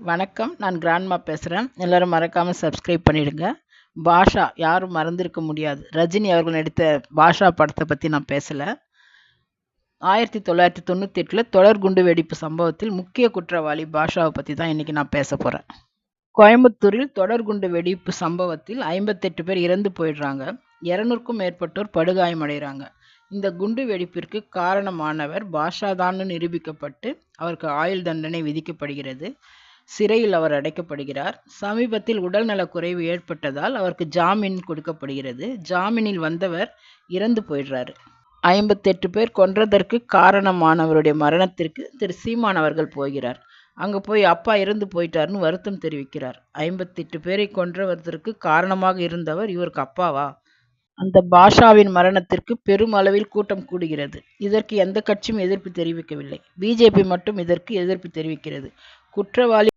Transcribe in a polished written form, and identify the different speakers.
Speaker 1: வணக்கம். நான் கிராண்ட்மா பேசுகிறேன். எல்லாரும் மறக்காமல் சப்ஸ்கிரைப் பண்ணிடுங்க. பாஷா யாரும் மறந்திருக்க முடியாது. ரஜினி அவர்கள் நடித்த பாஷா படத்தை பற்றி நான் பேசலை. 1998 தொடர் குண்டு வெடிப்பு சம்பவத்தில் முக்கிய குற்றவாளி பாஷாவை பற்றி தான் இன்றைக்கி நான் பேச போகிறேன். கோயம்புத்தூரில் தொடர் குண்டு வெடிப்பு சம்பவத்தில் 58 பேர் இறந்து போயிடுறாங்க. 200க்கும் மேற்பட்டோர் படுகாயமடைகிறாங்க. இந்த குண்டு வெடிப்பிற்கு காரணமானவர் பாஷா தான் நிரூபிக்கப்பட்டு அவருக்கு ஆயுள் தண்டனை விதிக்கப்படுகிறது. சிறையில் அவர் அடைக்கப்படுகிறார். சமீபத்தில் உடல்நலக் குறைவு ஏற்பட்டதால் அவருக்கு ஜாமீன் கொடுக்கப்படுகிறது. ஜாமீனில் வந்தவர் இறந்து போயிடுறாரு. 58 பேர் கொன்றதற்கு காரணமானவருடைய மரணத்திற்கு திரு சீமான் அவர்கள் போகிறார். அங்கே போய் அப்பா இறந்து போயிட்டாருன்னு வருத்தம் தெரிவிக்கிறார். 58 பேரை கொன்றதற்கு காரணமாக இருந்தவர் இவருக்கு அப்பாவா? அந்த பாஷாவின் மரணத்திற்கு பெரும் அளவில் கூட்டம் கூடுகிறது. இதற்கு எந்த கட்சியும் எதிர்ப்பு தெரிவிக்கவில்லை. பிஜேபி மட்டும் இதற்கு எதிர்ப்பு தெரிவிக்கிறது. குற்றவாளி